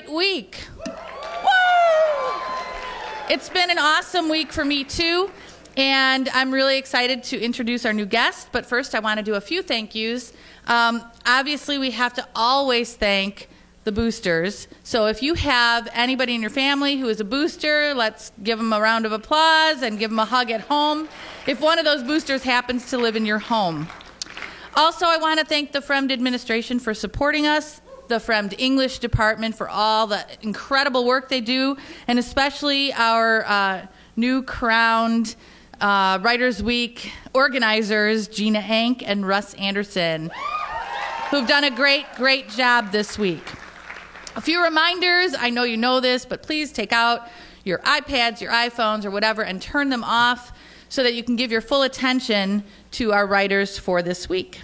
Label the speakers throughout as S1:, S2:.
S1: Week. Woo! It's been an awesome week for me too, and I'm really excited to introduce our new guest. But first, I want to do a few thank yous. Obviously, we have to always thank the boosters. So if you have anybody in your family who is a booster, let's give them a round of applause and give them a hug at home if one of those boosters happens to live in your home. Also, I want to thank the Fremd administration for supporting us, the Fremd English department for all the incredible work they do, and especially our new crowned Writers Week organizers, Gina Ank and Russ Anderson, who've done a great job this week. A few reminders, I know you know this, but please take out your iPads, your iPhones, or whatever, and turn them off so that you can give your full attention to our writers for this week.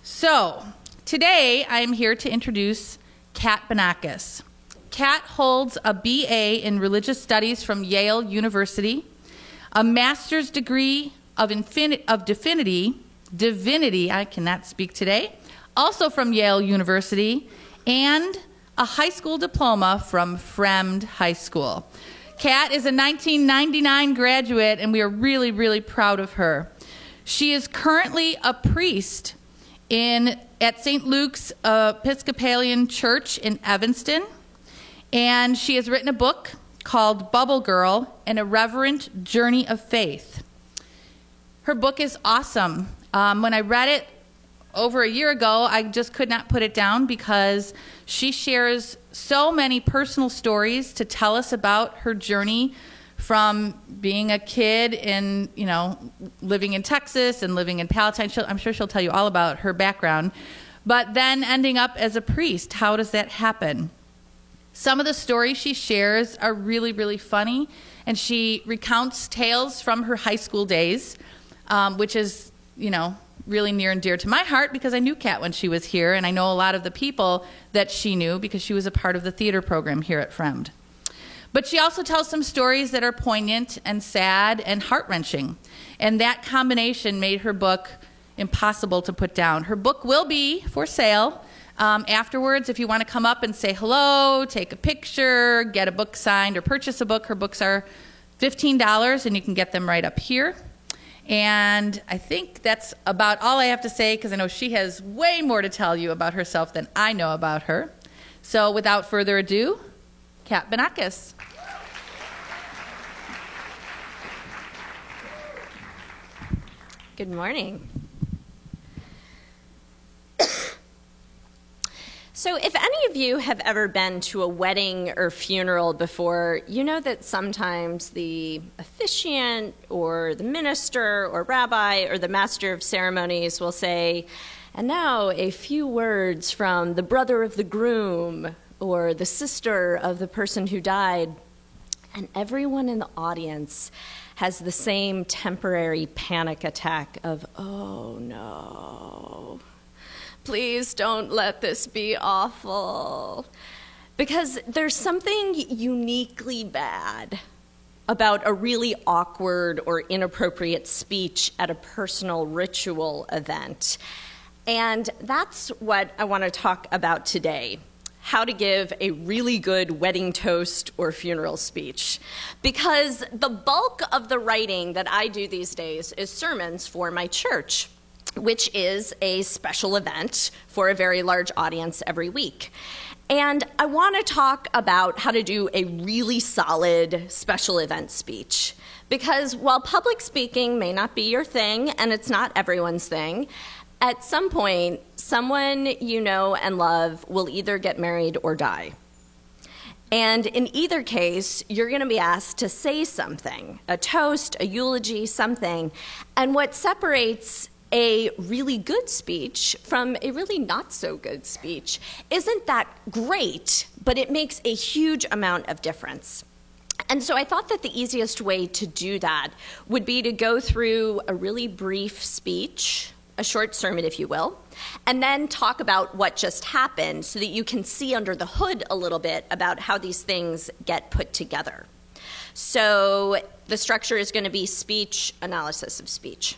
S1: So, today, I am here to introduce Kat Banakis. Kat holds a BA in Religious Studies from Yale University, a master's degree of divinity, I cannot speak today, also from Yale University, and a high school diploma from Fremd High School. Kat is a 1999 graduate, and we are really proud of her. She is currently a priest at St. Luke's Episcopalian Church in Evanston, and she has written a book called Bubble Girl, An Irreverent Journey of Faith. Her book is awesome. When I read it over a year ago, I just could not put it down because she shares so many personal stories to tell us about her journey from being a kid in, living in Texas and living in Palatine. I'm sure she'll tell you all about her background. But then ending up as a priest, how does that happen? Some of the stories she shares are really funny, and she recounts tales from her high school days, which is, really near and dear to my heart because I knew Kat when she was here, and I know a lot of the people that she knew because she was a part of the theater program here at Fremd. But she also tells some stories that are poignant and sad and heart-wrenching, and that combination made her book impossible to put down. Her book will be for sale afterwards. If you want to come up and say hello, take a picture, get a book signed, or purchase a book, her books are $15, and you can get them right up here. And I think that's about all I have to say because I know she has way more to tell you about herself than I know about her. So without further ado, Kat Banakis.
S2: Good morning. So if any of you have ever been to a wedding or funeral before, you know that sometimes the officiant or the minister or rabbi or the master of ceremonies will say, and now a few words from the brother of the groom or the sister of the person who died, and everyone in the audience has the same temporary panic attack of, oh no, please don't let this be awful. Because there's something uniquely bad about a really awkward or inappropriate speech at a personal ritual event. And that's what I want to talk about today. How to give a really good wedding toast or funeral speech. Because the bulk of the writing that I do these days is sermons for my church, which is a special event for a very large audience every week. And I want to talk about how to do a really solid special event speech. Because while public speaking may not be your thing, and it's not everyone's thing, at some point, someone you know and love will either get married or die. And in either case, you're going to be asked to say something, a toast, a eulogy, something. And what separates a really good speech from a really not so good speech isn't that great, but it makes a huge amount of difference. And so I thought that the easiest way to do that would be to go through a really brief speech, a short sermon, if you will, and then talk about what just happened so that you can see under the hood a little bit about how these things get put together. So the structure is going to be speech, analysis of speech.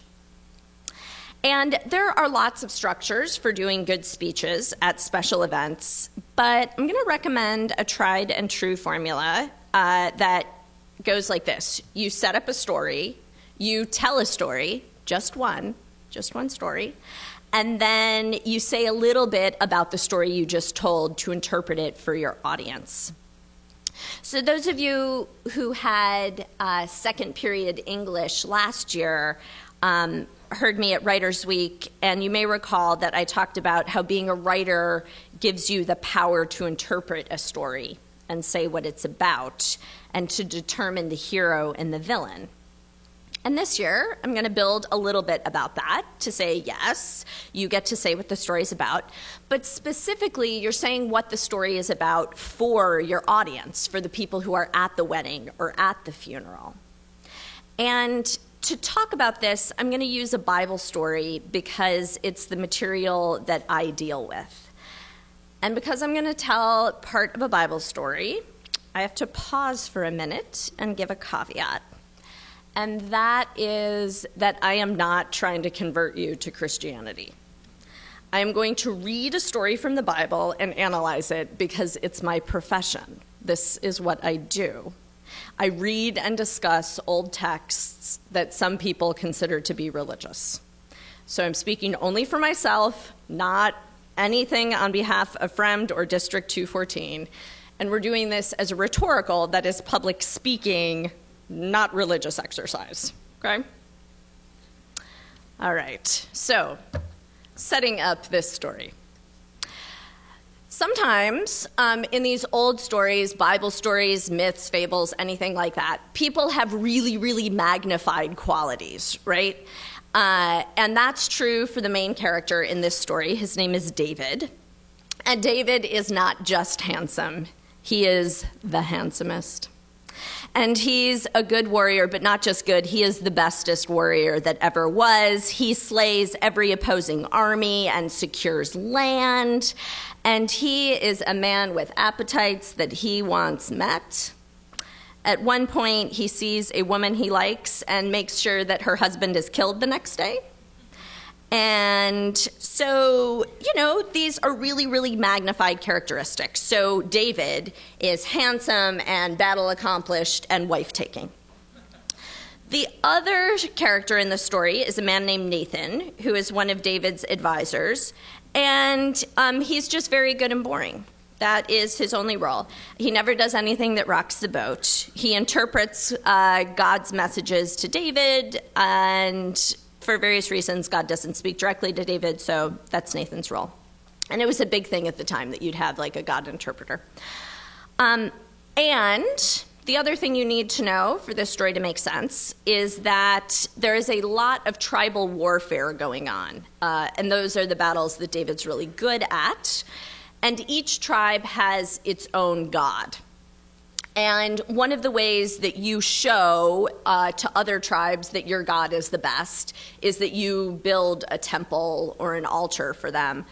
S2: And there are lots of structures for doing good speeches at special events, but I'm going to recommend a tried and true formula that goes like this. You set up a story, you tell a story, just one story, and then you say a little bit about the story you just told to interpret it for your audience. So those of you who had second period English last year heard me at Writers Week, and you may recall that I talked about how being a writer gives you the power to interpret a story and say what it's about, and to determine the hero and the villain. And this year, I'm going to build a little bit about that to say, yes, you get to say what the story is about, but specifically, you're saying what the story is about for your audience, for the people who are at the wedding or at the funeral. And to talk about this, I'm going to use a Bible story because it's the material that I deal with. And because I'm going to tell part of a Bible story, I have to pause for a minute and give a caveat. And that is that I am not trying to convert you to Christianity. I am going to read a story from the Bible and analyze it because it's my profession. This is what I do. I read and discuss old texts that some people consider to be religious. So I'm speaking only for myself, not anything on behalf of Fremd or District 214. And we're doing this as a rhetorical, that is public speaking, not religious exercise, okay? All right, so setting up this story. Sometimes in these old stories, Bible stories, myths, fables, anything like that, people have really, really magnified qualities, right? And that's true for the main character in this story. His name is David. And David is not just handsome. He is the handsomest. And he's a good warrior, but not just good. He is the bestest warrior that ever was. He slays every opposing army and secures land. And he is a man with appetites that he wants met. At one point, he sees a woman he likes and makes sure that her husband is killed the next day. And so, these are really, really magnified characteristics. So David is handsome and battle accomplished and wife-taking. The other character in the story is a man named Nathan, who is one of David's advisors. And he's just very good and boring. That is his only role. He never does anything that rocks the boat. He interprets God's messages to David, and for various reasons, God doesn't speak directly to David, so that's Nathan's role. And it was a big thing at the time that you'd have like a God interpreter. And the other thing you need to know for this story to make sense is that there is a lot of tribal warfare going on. And those are the battles that David's really good at. And each tribe has its own god. And one of the ways that you show to other tribes that your God is the best is that you build a temple or an altar for them.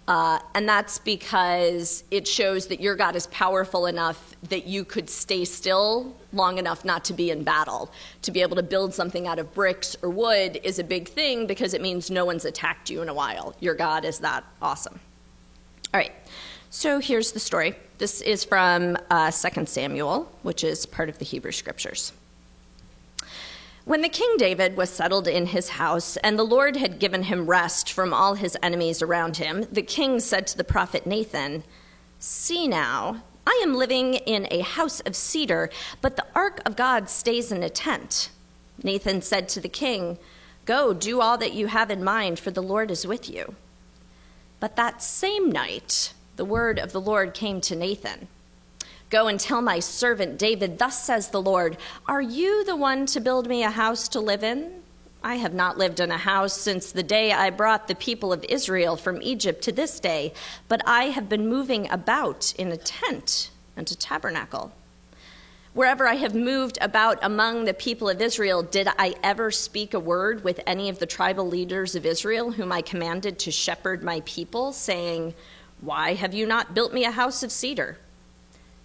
S2: And that's because it shows that your God is powerful enough that you could stay still long enough not to be in battle. To be able to build something out of bricks or wood is a big thing because it means no one's attacked you in a while. Your God is that awesome. All right, so here's the story. This is from 2 Samuel, which is part of the Hebrew Scriptures. When the King David was settled in his house, and the Lord had given him rest from all his enemies around him, the king said to the prophet Nathan, "See now, I am living in a house of cedar, but the ark of God stays in a tent." Nathan said to the king, "Go, do all that you have in mind, for the Lord is with you." But that same night, the word of the Lord came to Nathan. "Go and tell my servant David, thus says the Lord, are you the one to build me a house to live in? I have not lived in a house since the day I brought the people of Israel from Egypt to this day, but I have been moving about in a tent and a tabernacle. Wherever I have moved about among the people of Israel, did I ever speak a word with any of the tribal leaders of Israel whom I commanded to shepherd my people, saying, 'Why have you not built me a house of cedar?'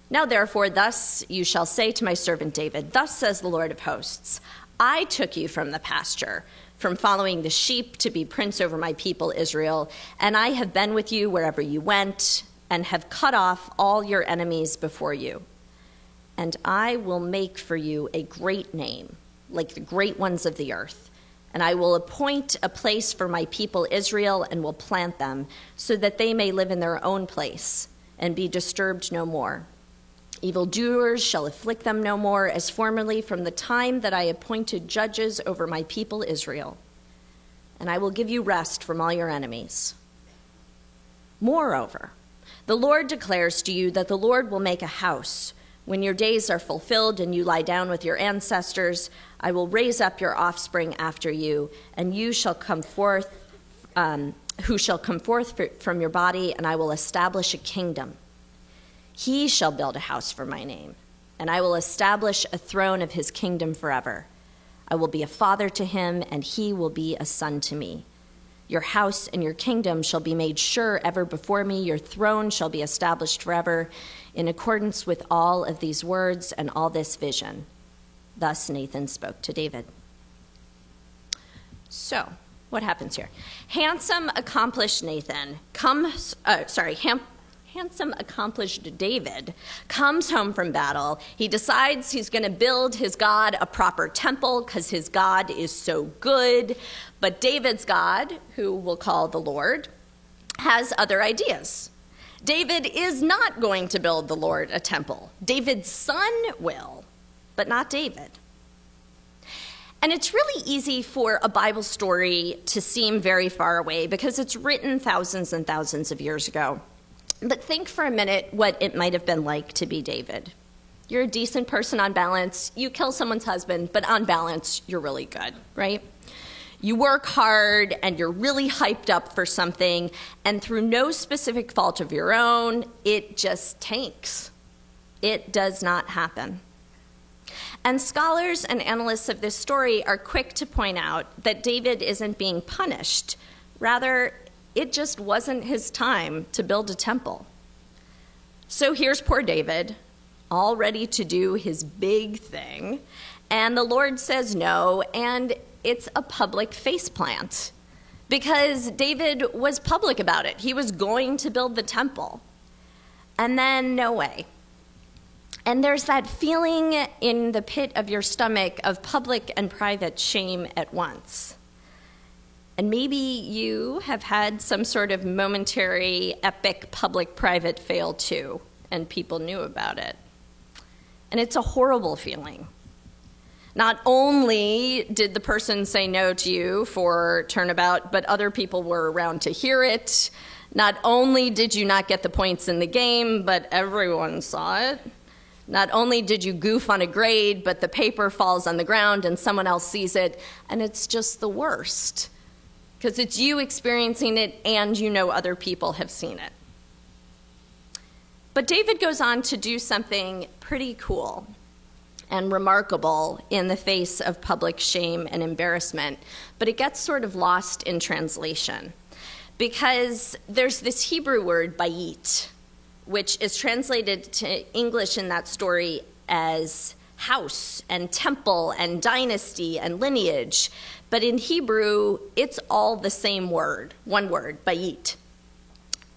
S2: Now, therefore, thus you shall say to my servant David, thus says the Lord of hosts, I took you from the pasture, from following the sheep to be prince over my people Israel, and I have been with you wherever you went, and have cut off all your enemies before you. And I will make for you a great name, like the great ones of the earth. And I will appoint a place for my people Israel and will plant them so that they may live in their own place and be disturbed no more. Evildoers shall afflict them no more, as formerly from the time that I appointed judges over my people Israel. And I will give you rest from all your enemies. Moreover, the Lord declares to you that the Lord will make a house. When your days are fulfilled and you lie down with your ancestors, I will raise up your offspring after you, and you shall come forth, who shall come forth from your body, and I will establish a kingdom. He shall build a house for my name, and I will establish a throne of his kingdom forever. I will be a father to him, and he will be a son to me. Your house and your kingdom shall be made sure ever before me. Your throne shall be established forever, in accordance with all of these words and all this vision. Thus Nathan spoke to David. So, what happens here? Handsome, accomplished David comes home from battle. He decides he's going to build his God a proper temple because his God is so good. But David's God, who we'll call the Lord, has other ideas. David is not going to build the Lord a temple. David's son will, but not David. And it's really easy for a Bible story to seem very far away because it's written thousands and thousands of years ago. But think for a minute what it might have been like to be David. You're a decent person on balance. You kill someone's husband, but on balance, you're really good, right? You work hard and you're really hyped up for something, and through no specific fault of your own, it just tanks. It does not happen. And scholars and analysts of this story are quick to point out that David isn't being punished. Rather, it just wasn't his time to build a temple. So here's poor David, all ready to do his big thing, and the Lord says no, and it's a public faceplant because David was public about it. He was going to build the temple. And then, no way. And there's that feeling in the pit of your stomach of public and private shame at once. And maybe you have had some sort of momentary, epic public-private fail too, and people knew about it. And it's a horrible feeling. Not only did the person say no to you for turnabout, but other people were around to hear it. Not only did you not get the points in the game, but everyone saw it. Not only did you goof on a grade, but the paper falls on the ground and someone else sees it, and it's just the worst. Because it's you experiencing it and you know other people have seen it. But David goes on to do something pretty cool and remarkable in the face of public shame and embarrassment, but it gets sort of lost in translation because there's this Hebrew word, bayit, which is translated to English in that story as house and temple and dynasty and lineage. But in Hebrew, it's all the same word, one word, bayit.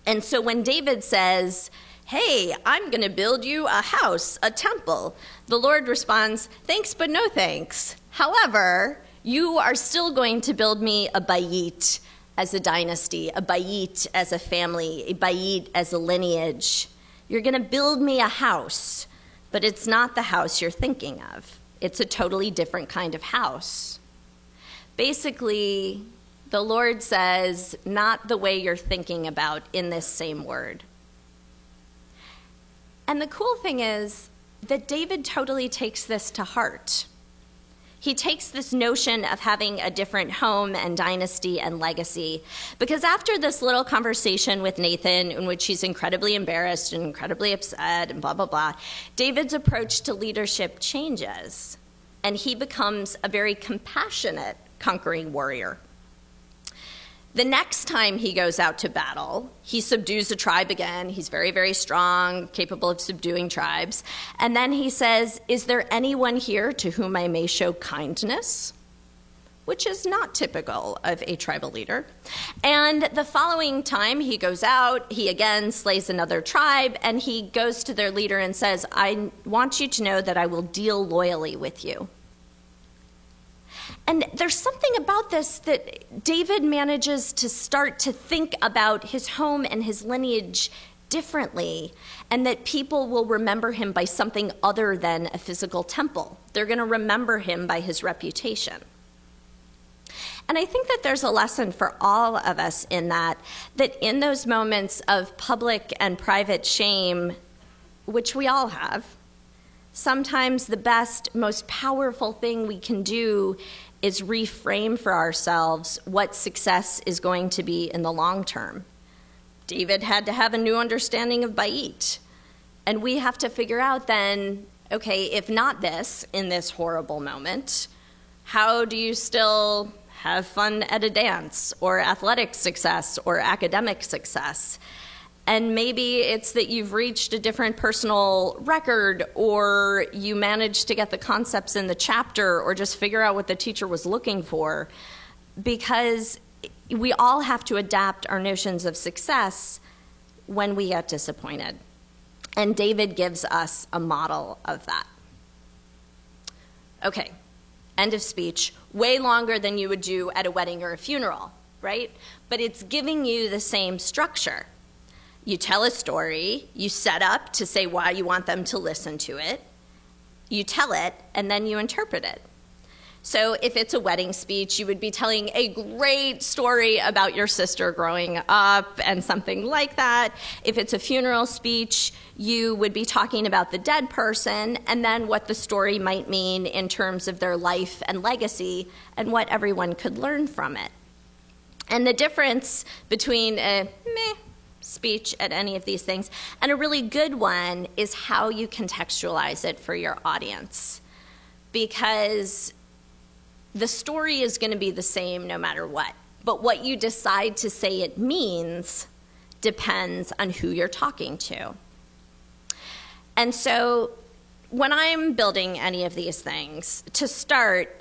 S2: And so when David says, hey, I'm going to build you a house, a temple, the Lord responds, thanks, but no thanks. However, you are still going to build me a bayit as a dynasty, a bayit as a family, a bayit as a lineage. You're going to build me a house, but it's not the house you're thinking of. It's a totally different kind of house. Basically, the Lord says, not the way you're thinking about in this same word. And the cool thing is that David totally takes this to heart. He takes this notion of having a different home and dynasty and legacy, because after this little conversation with Nathan, in which he's incredibly embarrassed and incredibly upset and blah, blah, blah, David's approach to leadership changes, and he becomes a very compassionate, conquering warrior. The next time he goes out to battle, he subdues a tribe again. He's very, very strong, capable of subduing tribes. And then he says, is there anyone here to whom I may show kindness? which is not typical of a tribal leader. And the following time he goes out, he again slays another tribe, and he goes to their leader and says, I want you to know that I will deal loyally with you. And there's something about this that David manages to start to think about his home and his lineage differently, and that people will remember him by something other than a physical temple. They're going to remember him by his reputation. And I think that there's a lesson for all of us in that in those moments of public and private shame, which we all have, sometimes the best, most powerful thing we can do is reframe for ourselves what success is going to be in the long term. David had to have a new understanding of Ba'it. And we have to figure out then, okay, if not this, in this horrible moment, how do you still have fun at a dance or athletic success or academic success? And maybe it's that you've reached a different personal record, or you managed to get the concepts in the chapter, or just figure out what the teacher was looking for. Because we all have to adapt our notions of success when we get disappointed. And David gives us a model of that. Okay, end of speech. Way longer than you would do at a wedding or a funeral, right? But it's giving you the same structure. You tell a story, you set up to say why you want them to listen to it, you tell it, and then you interpret it. So if it's a wedding speech, you would be telling a great story about your sister growing up and something like that. If it's a funeral speech, you would be talking about the dead person and then what the story might mean in terms of their life and legacy and what everyone could learn from it. And the difference between a speech at any of these things and a really good one is how you contextualize it for your audience. Because the story is going to be the same no matter what. But what you decide to say it means depends on who you're talking to. And so when I'm building any of these things, to start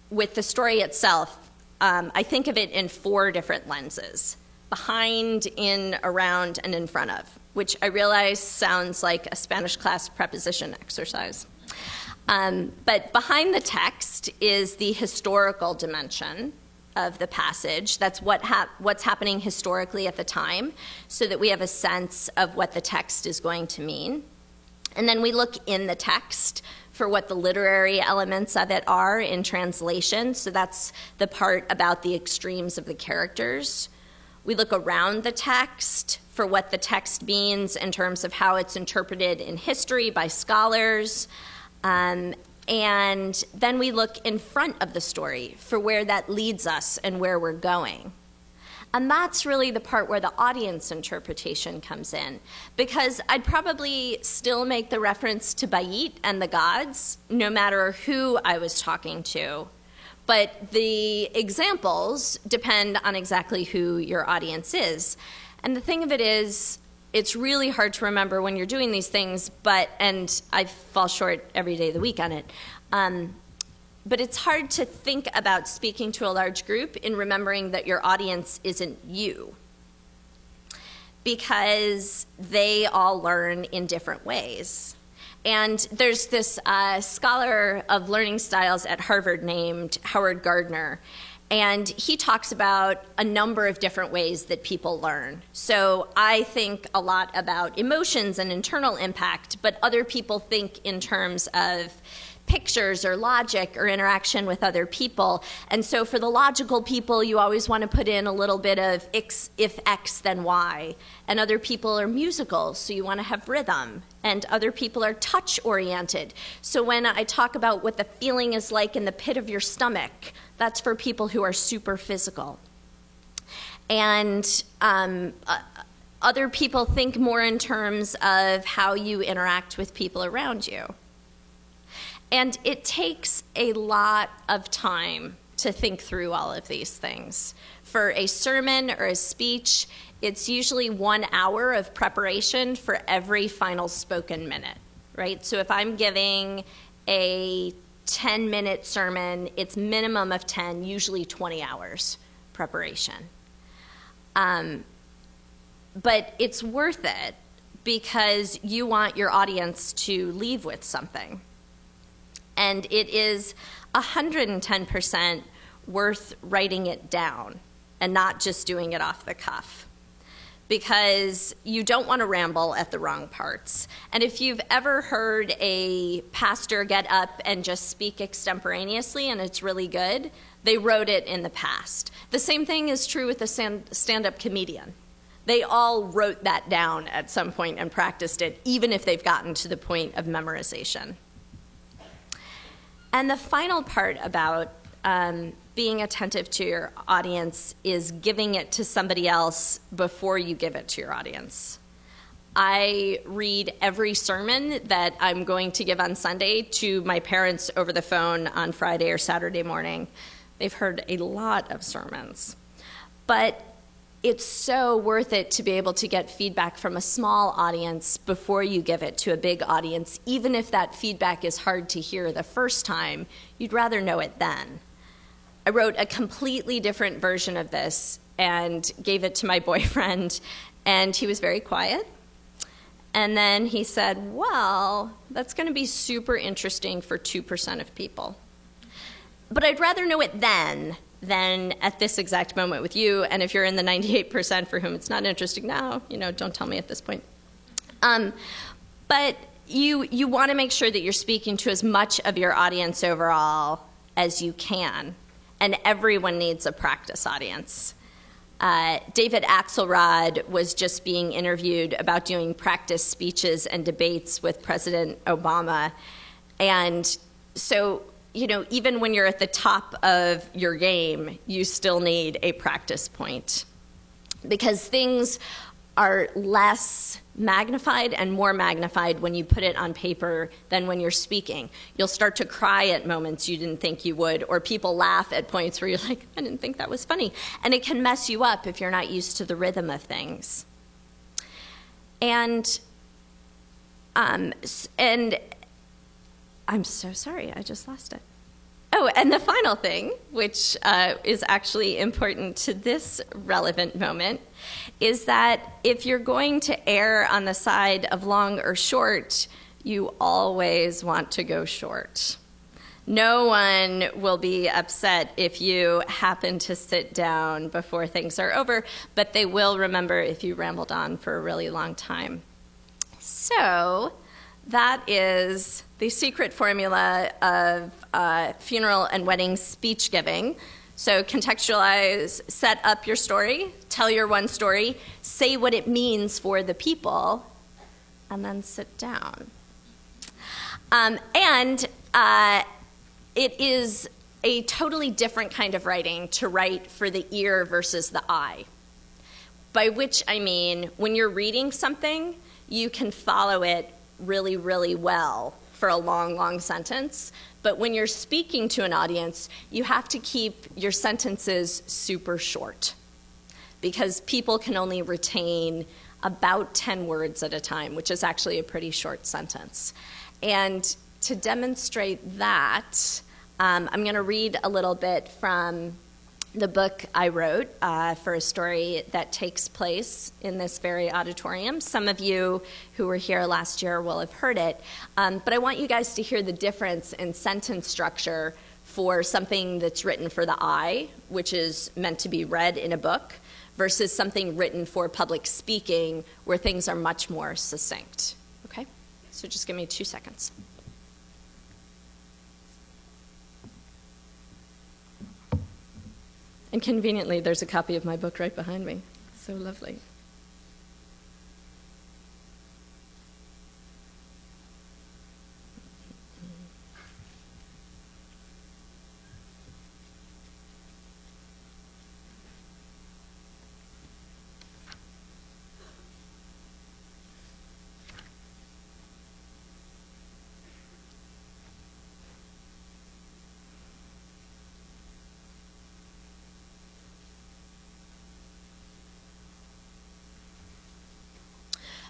S2: with the story itself, I think of it in 4 different lenses: behind, in, around, and in front of, which I realize sounds like a Spanish class preposition exercise. But behind the text is the historical dimension of the passage. That's what's happening historically at the time, so that we have a sense of what the text is going to mean. And then we look in the text for what the literary elements of it are in translation. So that's the part about the extremes of the characters. We look around the text for what the text means in terms of how it's interpreted in history by scholars. And then we look in front of the story for where that leads us and where we're going. And that's really the part where the audience interpretation comes in, because I'd probably still make the reference to Ba'it and the gods, no matter who I was talking to. But the examples depend on exactly who your audience is. And the thing of it is, it's really hard to remember when you're doing these things, and I fall short every day of the week on it. But it's hard to think about speaking to a large group in remembering that your audience isn't you, because they all learn in different ways. And there's this scholar of learning styles at Harvard named Howard Gardner, and he talks about a number of different ways that people learn. So I think a lot about emotions and internal impact, but other people think in terms of pictures or logic or interaction with other people. And so for the logical people, you always want to put in a little bit of if X, then Y. And other people are musical, so you want to have rhythm. And other people are touch-oriented. So when I talk about what the feeling is like in the pit of your stomach, that's for people who are super physical. And other people think more in terms of how you interact with people around you. And it takes a lot of time to think through all of these things. For a sermon or a speech, it's usually 1 hour of preparation for every final spoken minute, right? So if I'm giving a 10-minute sermon, it's minimum of 10, usually 20 hours preparation. But it's worth it because you want your audience to leave with something. And it is 110% worth writing it down and not just doing it off the cuff, because you don't want to ramble at the wrong parts. And if you've ever heard a pastor get up and just speak extemporaneously and it's really good, they wrote it in the past. The same thing is true with a stand-up comedian. They all wrote that down at some point and practiced it, even if they've gotten to the point of memorization. And the final part about being attentive to your audience is giving it to somebody else before you give it to your audience. I read every sermon that I'm going to give on Sunday to my parents over the phone on Friday or Saturday morning. They've heard a lot of sermons. But it's so worth it to be able to get feedback from a small audience before you give it to a big audience. Even if that feedback is hard to hear the first time, you'd rather know it then. I wrote a completely different version of this and gave it to my boyfriend, and he was very quiet. And then he said, well, that's going to be super interesting for 2% of people. But I'd rather know it then than at this exact moment with you. And if you're in the 98% for whom it's not interesting now, don't tell me at this point. But you want to make sure that you're speaking to as much of your audience overall as you can. And everyone needs a practice audience. David Axelrod was just being interviewed about doing practice speeches and debates with President Obama. And so, even when you're at the top of your game, you still need a practice point, because things are less magnified and more magnified when you put it on paper than when you're speaking. You'll start to cry at moments you didn't think you would, or people laugh at points where you're like, I didn't think that was funny. And it can mess you up if you're not used to the rhythm of things. And I'm so sorry, I just lost it. Oh, and the final thing, which is actually important to this relevant moment, is that if you're going to err on the side of long or short, you always want to go short. No one will be upset if you happen to sit down before things are over, but they will remember if you rambled on for a really long time. So that is the secret formula of funeral and wedding speech giving. So contextualize, set up your story, tell your one story, say what it means for the people, and then sit down. And it is a totally different kind of writing to write for the ear versus the eye. By which I mean, when you're reading something, you can follow it really, really well for a long, long sentence. But when you're speaking to an audience, you have to keep your sentences super short, because people can only retain about 10 words at a time, which is actually a pretty short sentence. And to demonstrate that, I'm going to read a little bit from the book I wrote for a story that takes place in this very auditorium. Some of you who were here last year will have heard it, but I want you guys to hear the difference in sentence structure for something that's written for the eye, which is meant to be read in a book, versus something written for public speaking, where things are much more succinct. Okay? So just give me 2 seconds. And conveniently, there's a copy of my book right behind me. It's so lovely.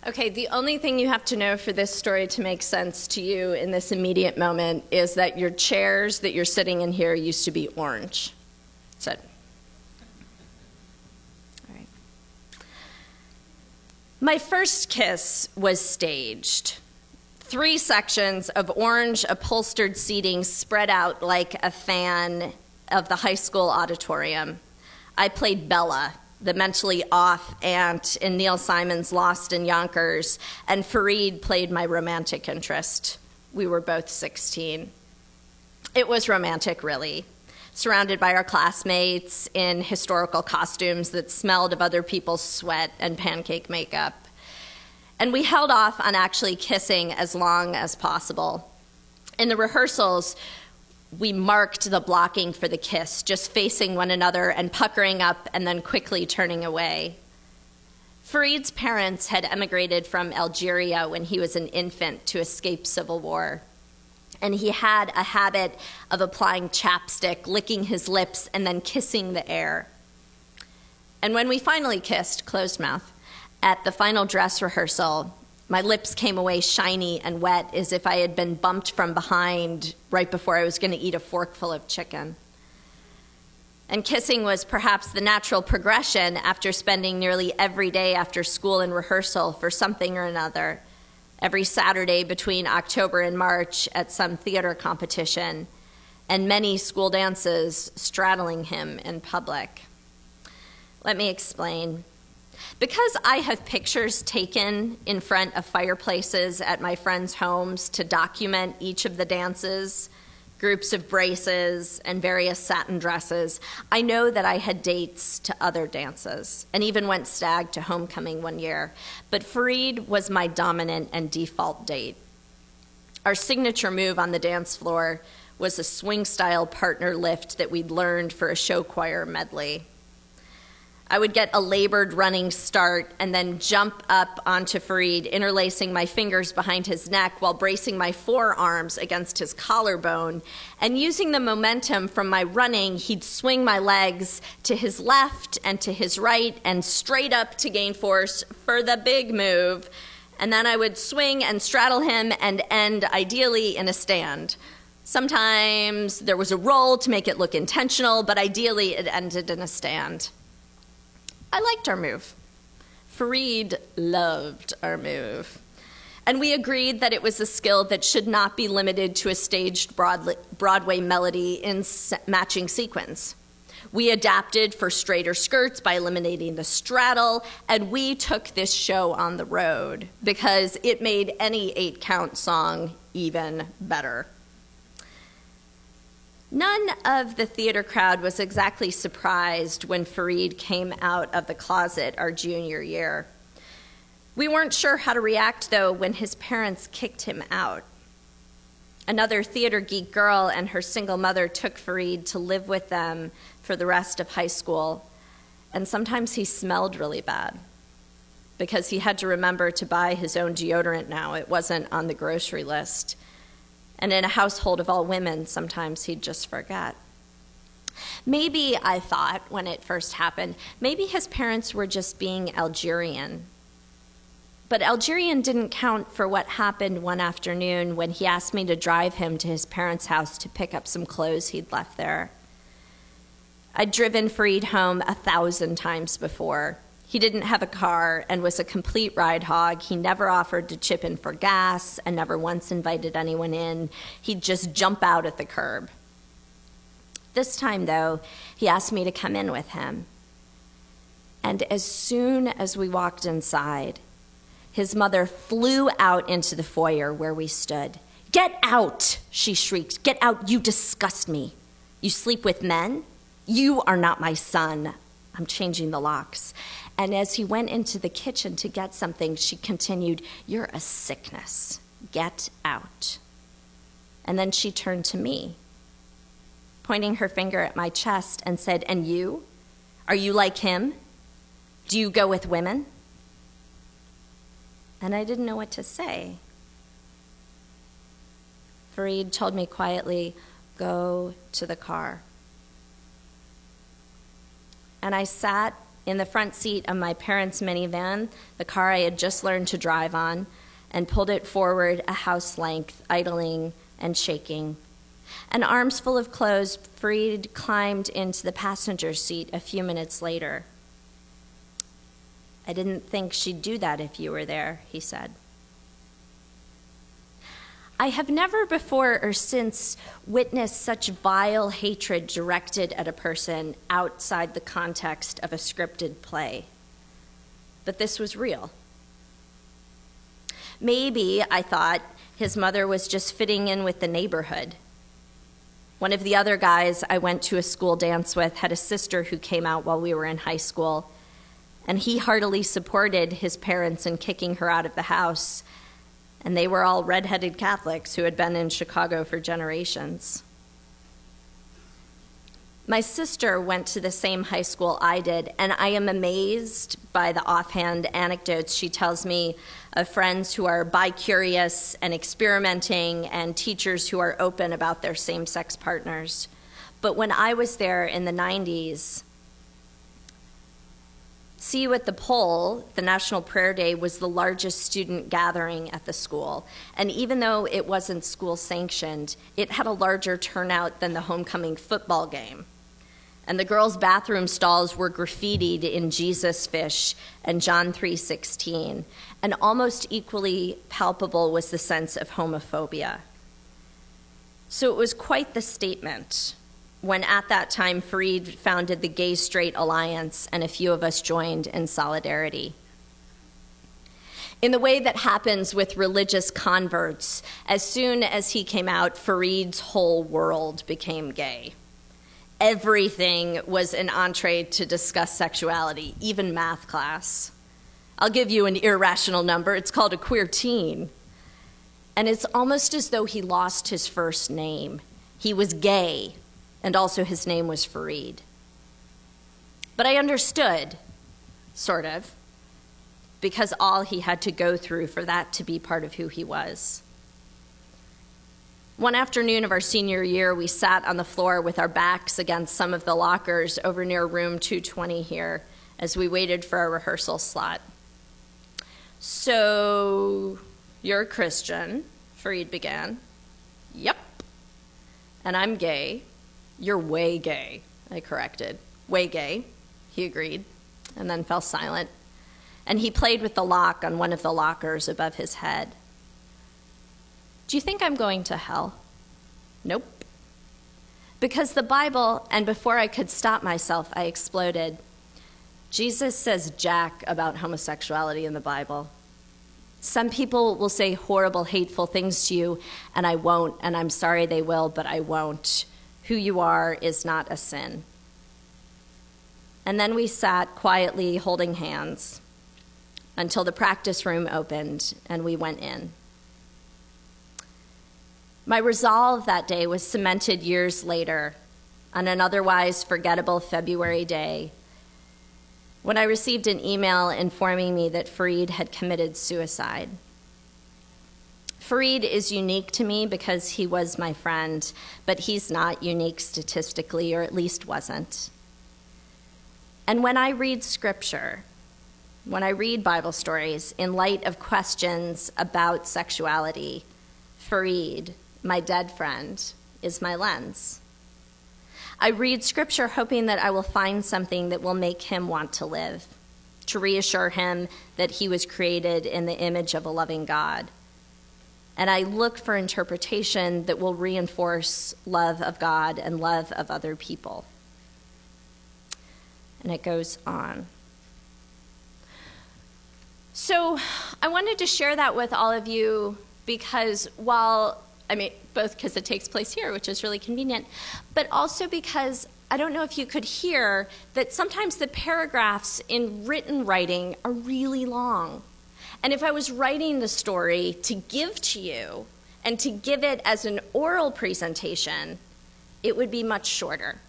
S2: Okay, the only thing you have to know for this story to make sense to you in this immediate moment is that your chairs that you're sitting in here used to be orange. That's it. All right. My first kiss was staged. 3 sections of orange upholstered seating spread out like a fan of the high school auditorium. I played Bella, the mentally off aunt in Neil Simon's Lost in Yonkers, and Fareed played my romantic interest. We were both 16. It was romantic, really, surrounded by our classmates in historical costumes that smelled of other people's sweat and pancake makeup. And we held off on actually kissing as long as possible. In the rehearsals, we marked the blocking for the kiss, just facing one another and puckering up and then quickly turning away. Fareed's parents had emigrated from Algeria when he was an infant to escape civil war. And he had a habit of applying chapstick, licking his lips, and then kissing the air. And when we finally kissed, closed mouth, at the final dress rehearsal, my lips came away shiny and wet as if I had been bumped from behind right before I was going to eat a forkful of chicken. And kissing was perhaps the natural progression after spending nearly every day after school and rehearsal for something or another, every Saturday between October and March at some theater competition, and many school dances straddling him in public. Let me explain. Because I have pictures taken in front of fireplaces at my friends' homes to document each of the dances, groups of braces, and various satin dresses, I know that I had dates to other dances and even went stag to homecoming one year. But Fareed was my dominant and default date. Our signature move on the dance floor was a swing-style partner lift that we'd learned for a show choir medley. I would get a labored running start and then jump up onto Fareed, interlacing my fingers behind his neck while bracing my forearms against his collarbone. And using the momentum from my running, he'd swing my legs to his left and to his right and straight up to gain force for the big move. And then I would swing and straddle him and end ideally in a stand. Sometimes there was a roll to make it look intentional, but ideally it ended in a stand. I liked our move. Fareed loved our move. And we agreed that it was a skill that should not be limited to a staged Broadway melody in matching sequence. We adapted for straighter skirts by eliminating the straddle, and we took this show on the road because it made any 8-count song even better. None of the theater crowd was exactly surprised when Fareed came out of the closet our junior year. We weren't sure how to react, though, when his parents kicked him out. Another theater geek girl and her single mother took Fareed to live with them for the rest of high school, and sometimes he smelled really bad because he had to remember to buy his own deodorant now. It wasn't on the grocery list. And in a household of all women, sometimes he'd just forget. Maybe, I thought, when it first happened, maybe his parents were just being Algerian. But Algerian didn't count for what happened one afternoon when he asked me to drive him to his parents' house to pick up some clothes he'd left there. I'd driven Fareed home 1,000 times before. He didn't have a car and was a complete ride hog. He never offered to chip in for gas and never once invited anyone in. He'd just jump out at the curb. This time, though, he asked me to come in with him. And as soon as we walked inside, his mother flew out into the foyer where we stood. "Get out!" she shrieked. "Get out! You disgust me. You sleep with men? You are not my son. I'm changing the locks." And as he went into the kitchen to get something, she continued, "You're a sickness. Get out." And then she turned to me, pointing her finger at my chest and said, "And you? Are you like him? Do you go with women?" And I didn't know what to say. Fareed told me quietly, "Go to the car." And I sat in the front seat of my parents' minivan, the car I had just learned to drive on, and pulled it forward a house length, idling and shaking. And arms full of clothes, Fareed climbed into the passenger seat a few minutes later. "I didn't think she'd do that if you were there," he said. I have never before or since witnessed such vile hatred directed at a person outside the context of a scripted play. But this was real. Maybe, I thought, his mother was just fitting in with the neighborhood. One of the other guys I went to a school dance with had a sister who came out while we were in high school, and he heartily supported his parents in kicking her out of the house, and they were all redheaded Catholics who had been in Chicago for generations. My sister went to the same high school I did, and I am amazed by the offhand anecdotes she tells me of friends who are bi-curious and experimenting and teachers who are open about their same-sex partners. But when I was there in the 90s, See You at the Pole, the National Prayer Day, was the largest student gathering at the school. And even though it wasn't school sanctioned, it had a larger turnout than the homecoming football game. And the girls' bathroom stalls were graffitied in Jesus fish and John 3:16. And almost equally palpable was the sense of homophobia. So it was quite the statement when at that time Fareed founded the Gay Straight Alliance, and a few of us joined in solidarity. In the way that happens with religious converts, as soon as he came out, Fareed's whole world became gay. Everything was an entree to discuss sexuality, even math class. I'll give you an irrational number. It's called a queer teen. And it's almost as though he lost his first name. He was gay, and also his name was Fareed. But I understood, sort of, because all he had to go through for that to be part of who he was. One afternoon of our senior year, we sat on the floor with our backs against some of the lockers over near room 220 here as we waited for our rehearsal slot. "So, you're a Christian," Fareed began. "Yep. And I'm gay." "You're way gay," I corrected. "Way gay," he agreed, and then fell silent. And he played with the lock on one of the lockers above his head. "Do you think I'm going to hell?" "Nope." Because the Bible, and before I could stop myself, I exploded. Jesus says jack about homosexuality in the Bible. Some people will say horrible, hateful things to you, and I won't, and I'm sorry they will, but I won't. Who you are is not a sin. And then we sat quietly holding hands until the practice room opened and we went in. My resolve that day was cemented years later on an otherwise forgettable February day when I received an email informing me that Fareed had committed suicide. Fareed is unique to me because he was my friend, but he's not unique statistically, or at least wasn't. And when I read scripture, when I read Bible stories in light of questions about sexuality, Fareed, my dead friend, is my lens. I read scripture hoping that I will find something that will make him want to live, to reassure him that he was created in the image of a loving God. And I look for interpretation that will reinforce love of God and love of other people. And it goes on. So I wanted to share that with all of you because both because it takes place here, which is really convenient, but also because I don't know if you could hear that sometimes the paragraphs in written writing are really long. And if I was writing the story to give to you and to give it as an oral presentation, it would be much shorter.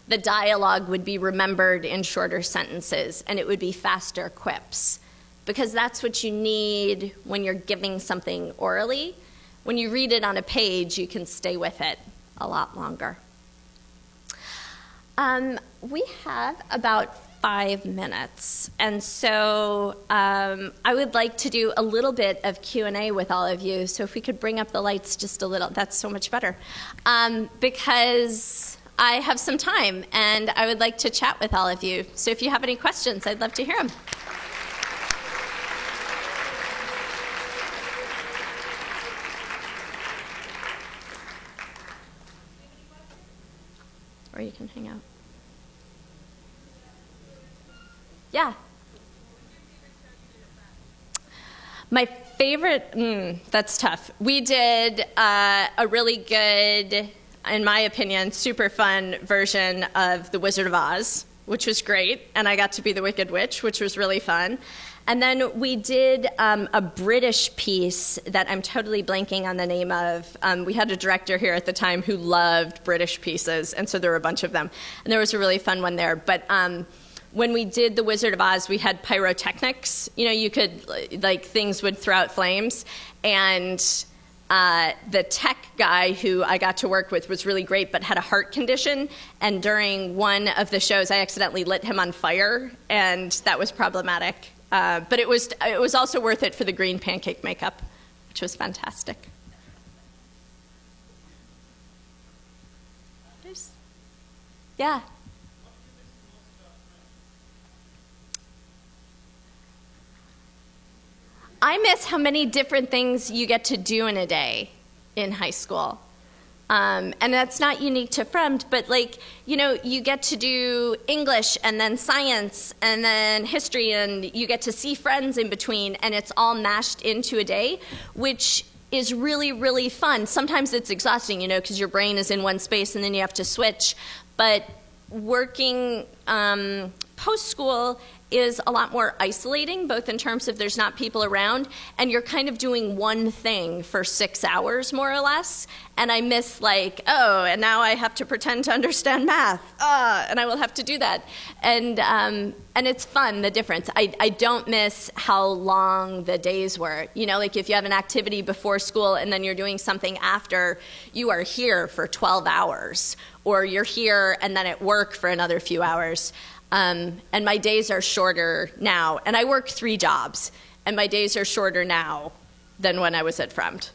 S2: The dialogue would be remembered in shorter sentences, and it would be faster quips, because that's what you need when you're giving something orally. When you read it on a page, you can stay with it a lot longer. We have about 5 minutes. And so I would like to do a little bit of Q&A with all of you. So if we could bring up the lights just a little, that's so much better. Because I have some time, and I would like to chat with all of you. So if you have any questions, I'd love to hear them. Or you can hang out. Yeah. My favorite, that's tough. We did a really good, in my opinion, super fun version of The Wizard of Oz, which was great, and I got to be the Wicked Witch, which was really fun. And then we did a British piece that I'm totally blanking on the name of. We had a director here at the time who loved British pieces, and so there were a bunch of them. And there was a really fun one there. But when we did The Wizard of Oz, we had pyrotechnics. You know, you could, like, things would throw out flames. And the tech guy who I got to work with was really great, but had a heart condition. And during one of the shows, I accidentally lit him on fire, and that was problematic. But it was also worth it for the green pancake makeup, which was fantastic. Yeah. I miss how many different things you get to do in a day in high school. And that's not unique to Fremd, but, like, you know, you get to do English and then science and then history, and you get to see friends in between, and it's all mashed into a day, which is really, really fun. Sometimes it's exhausting, you know, because your brain is in one space and then you have to switch. But working post-school is a lot more isolating, both in terms of there's not people around, and you're kind of doing one thing for 6 hours, more or less. And I miss, like, oh, and now I have to pretend to understand math, and I will have to do that. And it's fun, the difference. I don't miss how long the days were. You know, like, if you have an activity before school and then you're doing something after, you are here for 12 hours, or you're here and then at work for another few hours. And my days are shorter now. And I work 3 jobs, and my days are shorter now than when I was at Fremd.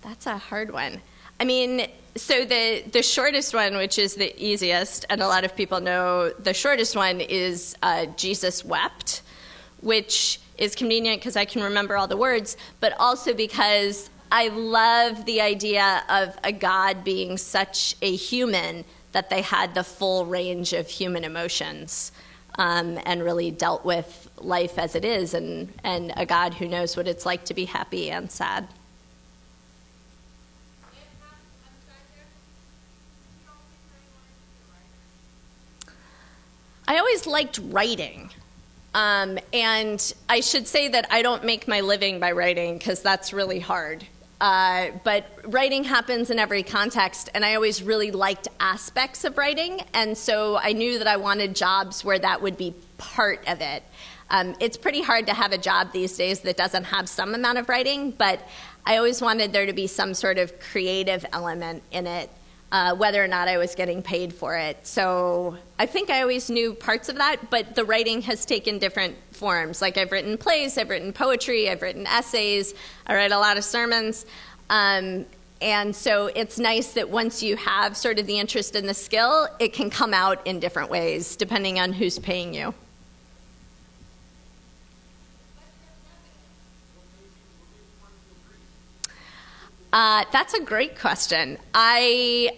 S2: That's a hard one. I mean, so the shortest one, which is the easiest, and a lot of people know the shortest one, is Jesus wept, which is convenient because I can remember all the words, but also because I love the idea of a God being such a human that they had the full range of human emotions, and really dealt with life as it is, and a God who knows what it's like to be happy and sad. I always liked writing, and I should say that I don't make my living by writing, because that's really hard. But writing happens in every context, and I always really liked aspects of writing, and so I knew that I wanted jobs where that would be part of it. It's pretty hard to have a job these days that doesn't have some amount of writing, but I always wanted there to be some sort of creative element in it, whether or not I was getting paid for it. So I think I always knew parts of that, but the writing has taken different forms. Like, I've written plays, I've written poetry, I've written essays, I write a lot of sermons. And so it's nice that once you have sort of the interest in the skill, it can come out in different ways, depending on who's paying you. That's a great question. I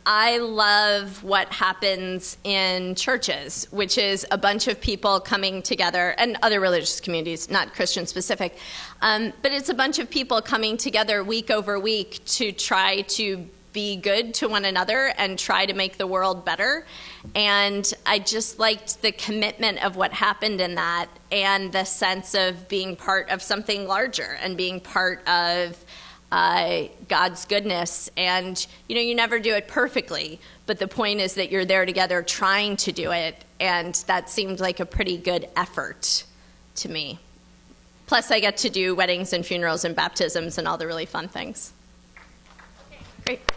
S2: love what happens in churches, which is a bunch of people coming together, and other religious communities, not Christian specific, but it's a bunch of people coming together week over week to try to be good to one another and try to make the world better. And I just liked the commitment of what happened in that, and the sense of being part of something larger and being part of God's goodness. And, you know, you never do it perfectly, but the point is that you're there together trying to do it. and that seemed like a pretty good effort to me. Plus, I get to do weddings and funerals and baptisms and all the really fun things. Okay. Great.